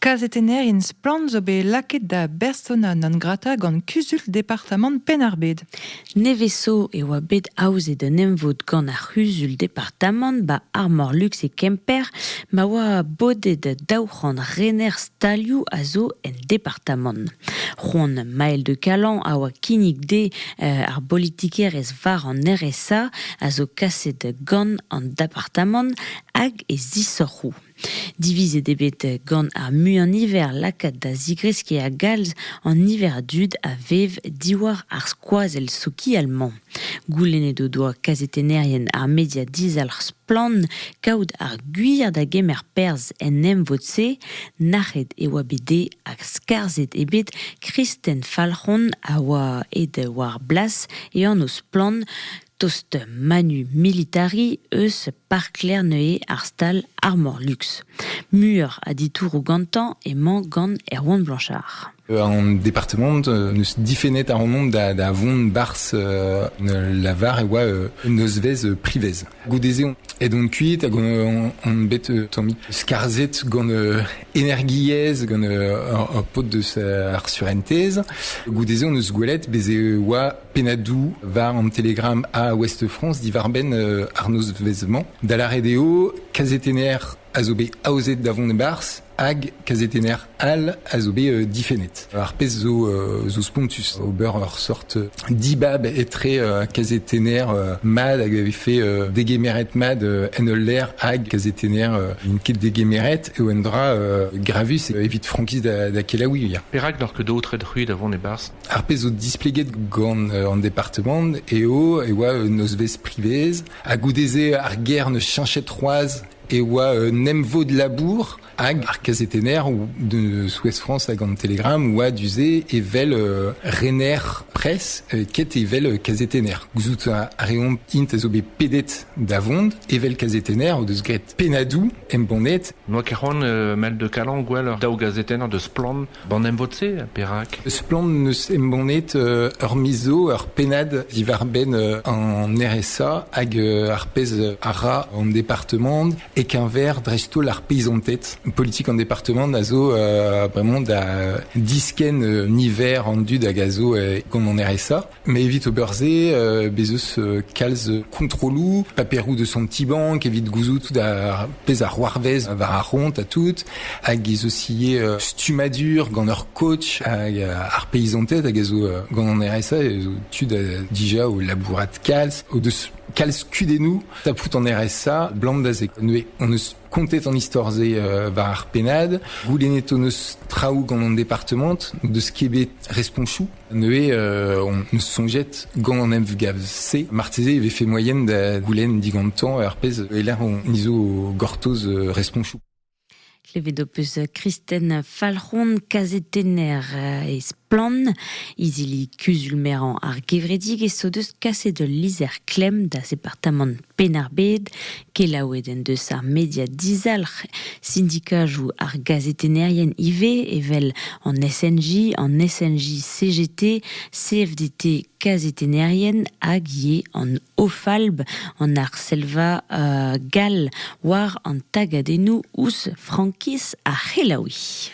Kazetener in splan zo be laket da persona non grata gant kusul departament Penarbed. Neveso e oa bet aouzet un emvod gant ar c'huzul departement ba Armor Lux e Kemper ma oa bodet daouc'han rener stalioù a zo en departement. C'hoant Maël de Calan a oa kinnig de ar politikerez var an RSA a zo kaset gant an departement hag e zisorc'hou. Divise debet gant ar mu an hiver lakat da zigreske a galz an hiver dud a vev diwar ar skoazel soki allemand. Goulennet o doa kazetenerien ar media dizal ar splan kaout ar gwir da gemer perz en emvotse nachet e oa bede hag skarzet ebet Kristen Falchon a oa ed war blas e an o splan tost manu militari eus parkler neue ar stal Armor Lux. Muur a ditour o gantan e man gant Erwan Blanchard. An departement neus difennet ar mont da vont bars lavar e oa neus vez privez. Goudeze et donc kuit hag on bet tommi skarzet gant energiez gant ar pot deus ar surentez. Goudeze on neus gwelet beze oa penadou var an telegram a Ouest France di varben ar neus vezman. Da la redeo kazetener a zo be aozet da vont bars hag kazetener al a zo be difennet. Ar pez zo spontus. Ober ur sort dibab etre kazetener mad hag ave fe degemeret mad en ul ler hag kazetener in ket degemeret e oen dra gravus evit frankiz da kelaoui. Perak lor ket d'autre druid davon e bars. Ar pez zo displeget gant an departement e oa neus vez privez. A goudeze ar ger ne chinchet roaz e oa nemvo de labour hag ar kazetener ou de Ouest France hag an telegram oa duze evel rener pres ket evel kazetener. Gouzout a reomp int a zo be pedet da vond evel kazetener o deus gret penadou embonet. Noa keron Maël de Calan gwell daou gazetener de splan ban emvotse perak. Splan neus embonet ur mizo ur penad divarben an RSA hag ar pez ara an departement e qu'un verre drestol ar peizontet politique en département a zo vraiment da disken niver an dud hag a zo gant an RSA. Mais evit o beurze bezeus kalz kontrolou paperou de son tibank evit gouzout da pez ar warvez var ar ront a tout hag ez osille stumadur gant ur coach hag ar peizontet hag a zo gant an RSA e zo tud dija o labourat kalz o deus kalz kudennou tapout an RSA blant da zek. On eus kontet an istorze war ar penad, goulennet on eus traoù gant an departement, deus kebet responchou. Neue on eus sonjet gant an emvgav se. Marteze eve fe moyen da goulen digantan ar pez eler on izo gortoz responchou. Klevet o peus Kristen Falchon kazetener e splan, izili kuzulmeran ar gevredig e so deus kaset de lizer klem da departement Penarbed, kelaouet en deus ar media dizal syndikajou ar gazetenerien IV evel an SNJ, CGT, CFDT kazetenerien hag ye an ofalb an ar selva gal war an tagadenou ous frankis a c'helaoui.